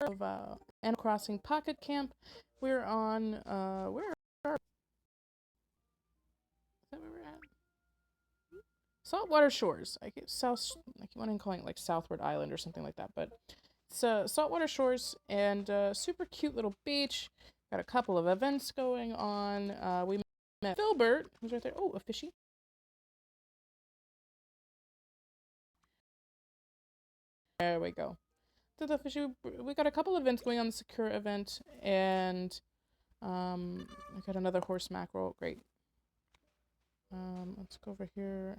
of Animal Crossing Pocket Camp. We're on where are, is that where we're at? Saltwater Shores. I keep I keep wanting calling it like Southward Island or something like that, but it's Saltwater Shores and super cute little beach. Got a couple of events going on. We met Filbert, who's right there. Oh, a fishy. There we go. So the fishy. We got a couple of events going on. The Sakura event, and we got another horse mackerel. Great. Let's go over here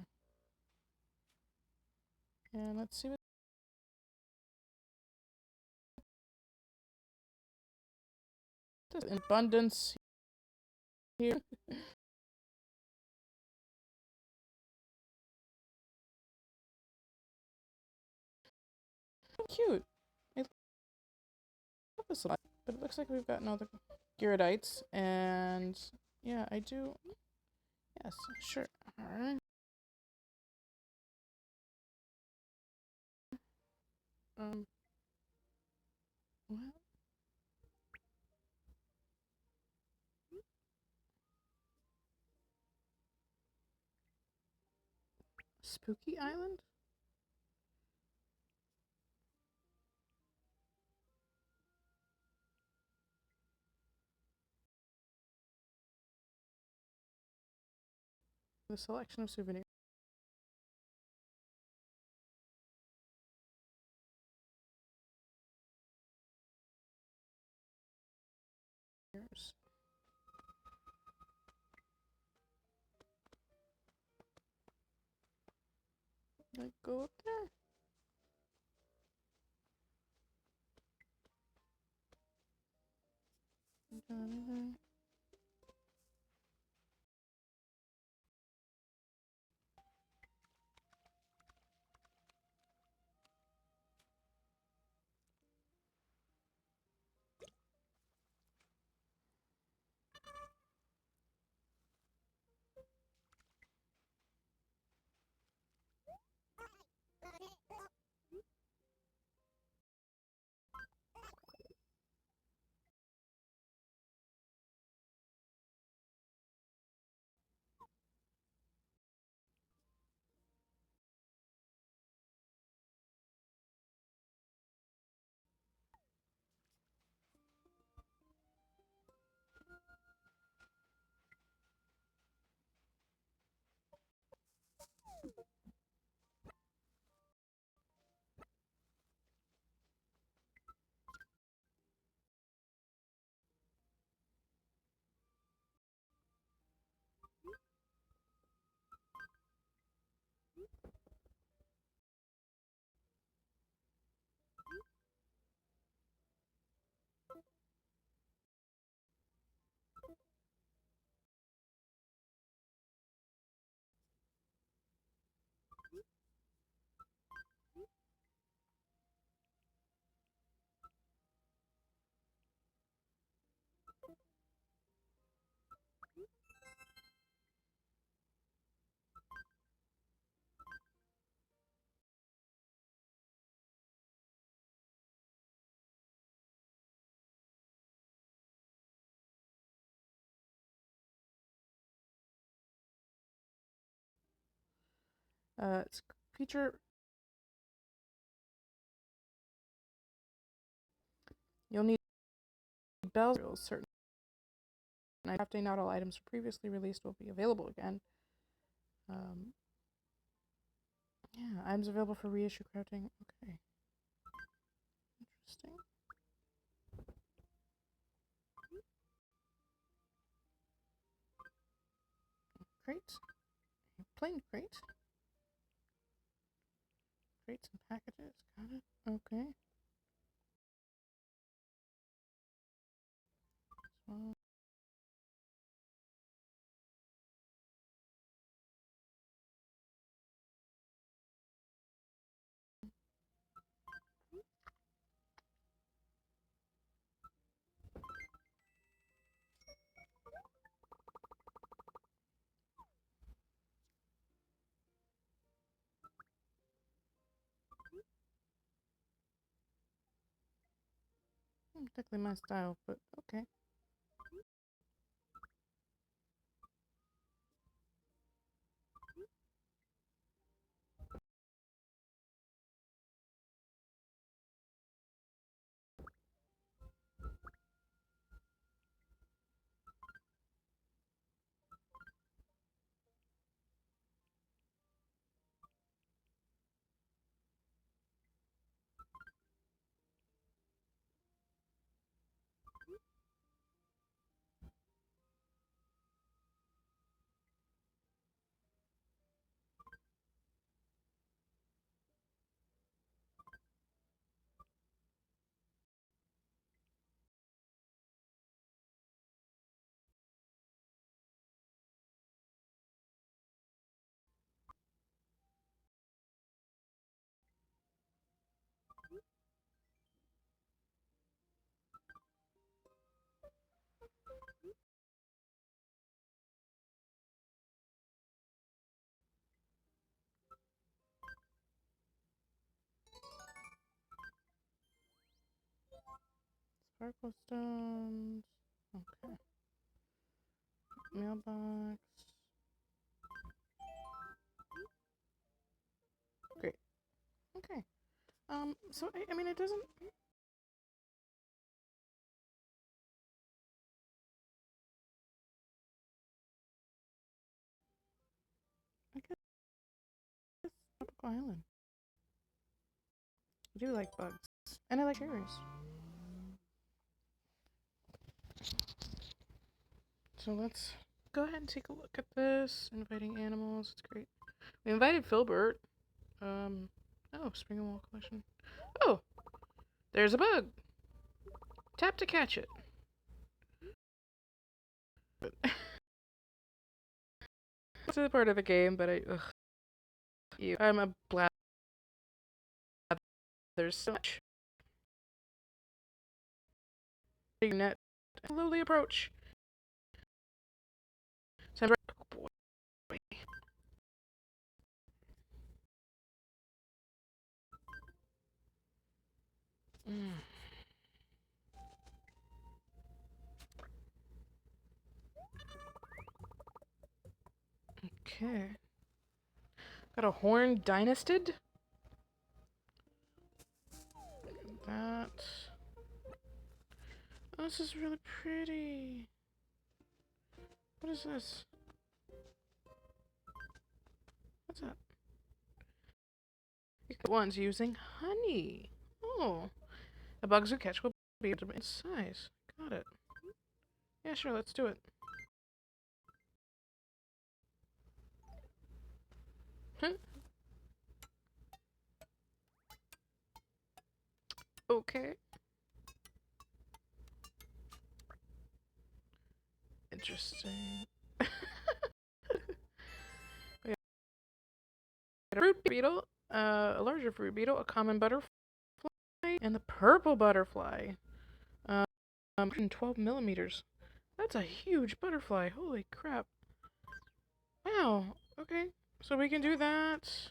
and let's see what this abundance here. Cute. I love this a lot. But it looks like we've got no other Gyaridites, and yeah, I do. Yes, sure. Alright. Um, what? Spooky Island? The selection of souvenirs. Like, go up there? Anything? It's creature. You'll need bells. Certain crafting. Not all items previously released will be available again. Um, yeah, items available for reissue crafting. Okay, interesting. Crate. Plain crate. Crates and packages. Got it. Okay. So, Not exactly my style, but okay. Sparkle stones. Okay. Mailbox. Great. Okay. So I mean, it doesn't. I guess tropical island. I do like bugs, and I like berries. So let's go ahead and take a look at this. Inviting animals. It's great. We invited Filbert. Oh, Spring and Wall collection. Oh, there's a bug. Tap to catch it. It's a part of the game, but I'm a blather. There's so much. Net. Slowly approach. Oh boy. Mm. Okay. Got a horn dynastid. That. Oh, this is really pretty. What is this? What's that? One's using honey. Oh. The bugs you catch will be in size. Got it. Yeah, sure, let's do it. Okay. Interesting. We got a fruit beetle, a larger fruit beetle, a common butterfly, and the purple butterfly. 12 millimeters. That's a huge butterfly. Holy crap. Wow. Okay. So we can do that.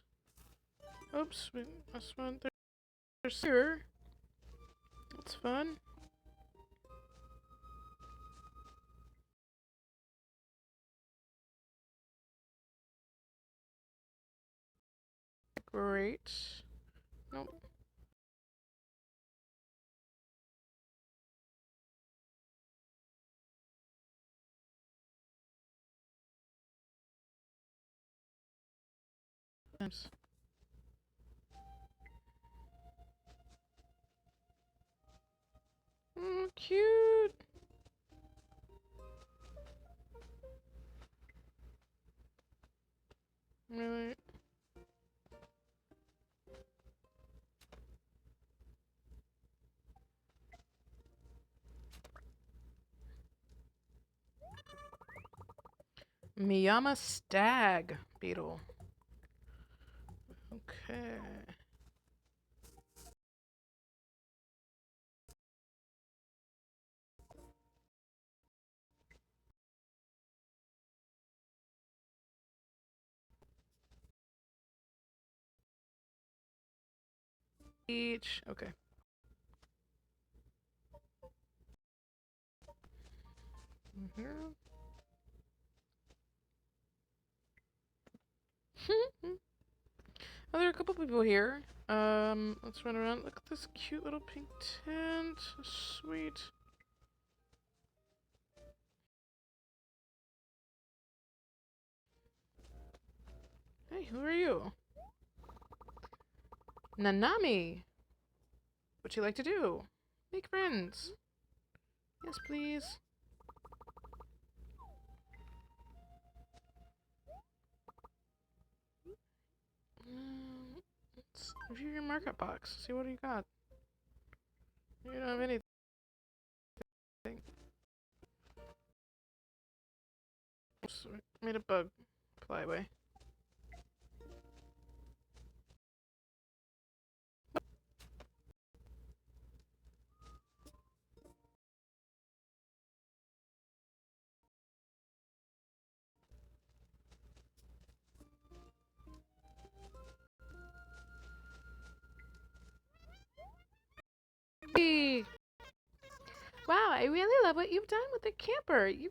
Oops. That's one. There's here. That's fun. Great. Nope. Nice. Cute. Really. Miyama stag beetle. Okay. Each. Okay. here. Oh, there are a couple people here. Let's run around. Look at this cute little pink tent. Sweet. Hey, who are you? Nanami. What you like to do? Make friends. Yes, please. Let's review your market box. See what you got. You don't have anything. Oops, made a bug. Fly away. Hey. Wow, I really love what you've done with the camper. You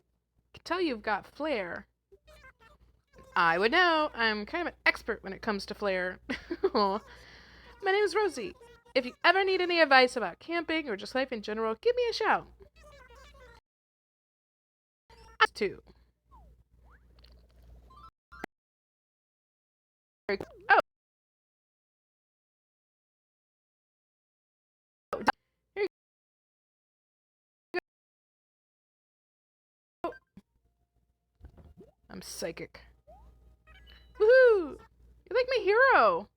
can tell you've got flair. I would know. I'm kind of an expert when it comes to flair. My name is Rosie. If you ever need any advice about camping or just life in general, give me a shout. Us too. Oh, here you go. I'm psychic. Woohoo! You're like my hero.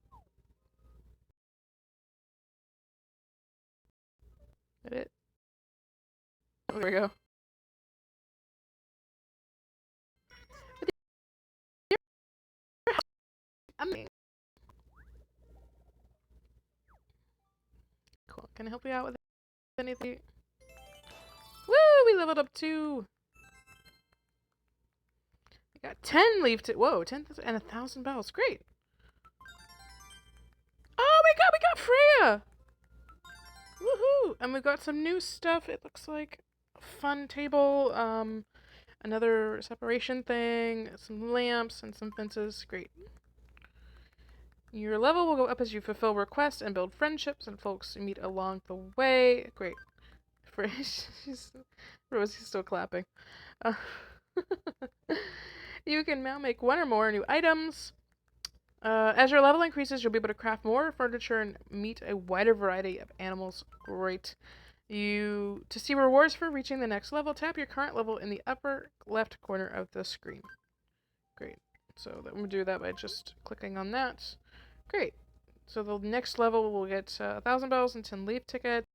That it? Oh, there we go. Amazing. Cool. Can I help you out with anything? Woo! We leveled up 2. We got 10 leaf to whoa, 10,000 and 1,000 bells. Great. Oh my god, we got Freya! Woohoo! And we got some new stuff. It looks like a fun table, another separation thing, some lamps, and some fences. Great. Your level will go up as you fulfill requests and build friendships and folks you meet along the way. Great. Rosie's still clapping. Uh, you can now make 1 or more new items. As your level increases, you'll be able to craft more furniture and meet a wider variety of animals. Great. To see rewards for reaching the next level, tap your current level in the upper left corner of the screen. Great. So I'm going to do that by just clicking on that. Great. So the next level will get 1,000 bells and 10 leaf tickets.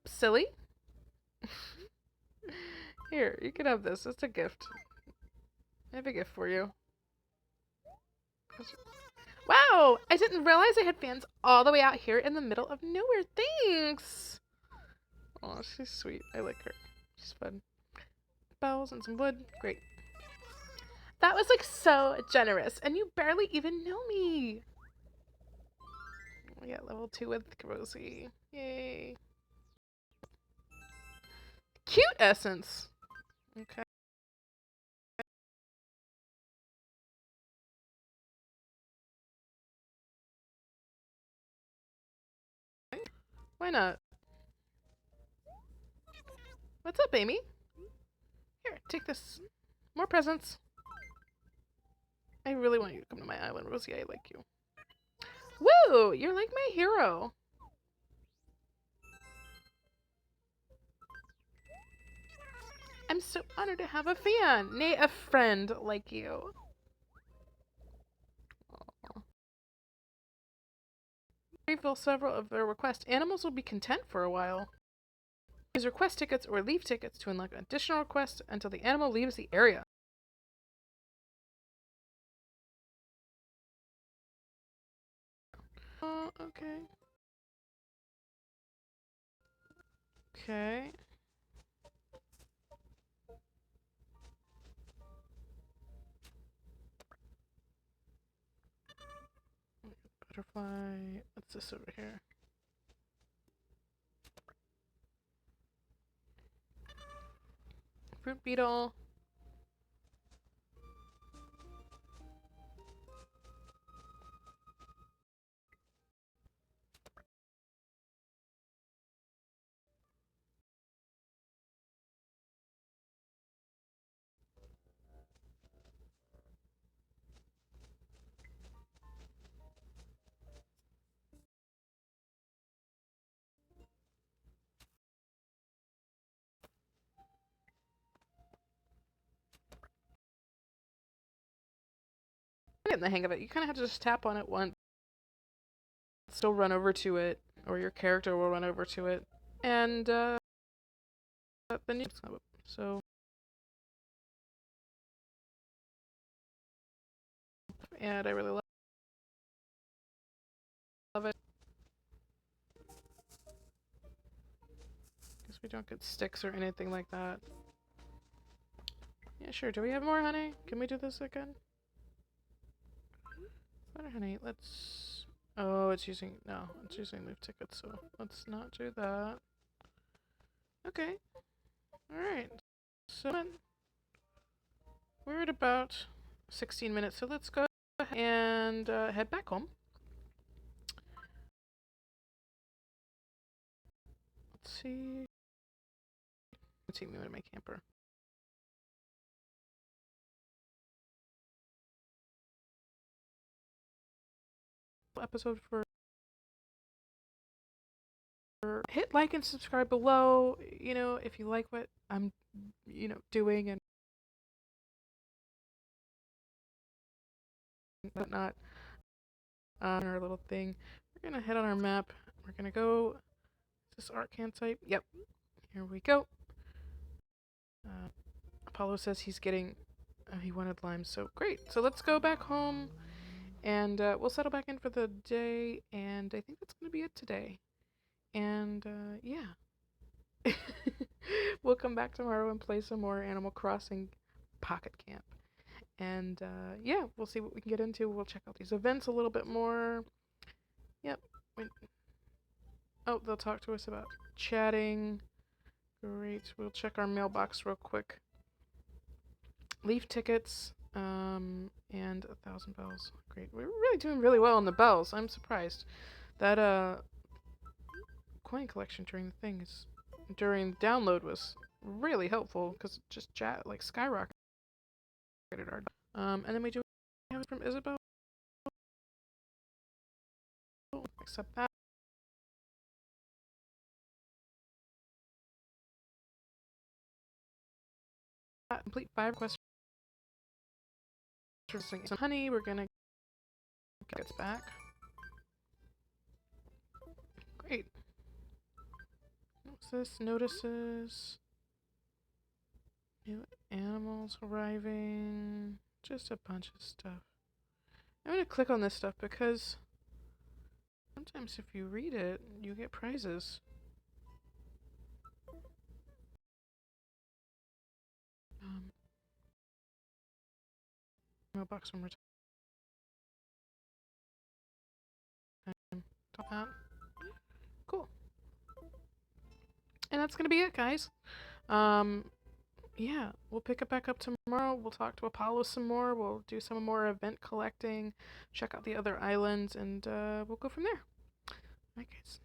Silly. Here, you can have this. It's a gift. I have a gift for you. Wow! I didn't realize I had fans all the way out here in the middle of nowhere. Thanks! Oh, she's sweet. I like her. She's fun. Bells and some wood. Great. That was like so generous, and you barely even know me. We got level 2 with Rosie. Yay. Cute essence. Okay. Why not? What's up, Amy? Here, take this. More presents. I really want you to come to my island, Rosie. I like you. Woo! You're like my hero. I'm so honored to have a fan, nay, a friend like you. Aww. Refill several of their requests. Animals will be content for a while. Use request tickets or leave tickets to unlock additional requests until the animal leaves the area. Oh, okay. Okay. butterfly. What's this over here? Fruit beetle. I'm getting the hang of it. You kind of have to just tap on it once. Still run over to it, or your character will run over to it, and then you so. And I really love it. Guess we don't get sticks or anything like that. Yeah, sure. Do we have more honey? Can we do this again? Better honey. Let's. Oh, it's using. No, it's using leaf tickets, so let's not do that. Okay. Alright. So we're at about 16 minutes, so let's go and head back home. Let's see. Take me to my camper. Episode for hit like and subscribe below, you know, if you like what I'm, you know, doing and whatnot. Our little thing. We're gonna head on our map. We're gonna go. Is this Arcan type? Yep. Here we go. Apollo says he's getting. He wanted lime, so great. So let's go back home, and we'll settle back in for the day. And I think that's gonna be it today. And yeah, we'll come back tomorrow and play some more Animal Crossing Pocket Camp. And yeah, we'll see what we can get into. We'll check out these events a little bit more. Yep. Oh, they'll talk to us about chatting. Great. We'll check our mailbox real quick. Leaf tickets, and 1,000 bells. Great. We're really doing really well on the bells. I'm surprised. That coin collection during the download was really helpful because it just like skyrocketed our. And then we do have from Isabel. Accept that. Complete 5 quests. Some honey. We're gonna get us back. Great. What's this? Notices. New animals arriving. Just a bunch of stuff. I'm gonna click on this stuff because sometimes if you read it, you get prizes. Mailbox one more time. Top hat. Cool. And that's gonna be it, guys. Yeah, we'll pick it back up tomorrow. We'll talk to Apollo some more. We'll do some more event collecting, check out the other islands, and we'll go from there. Alright, guys.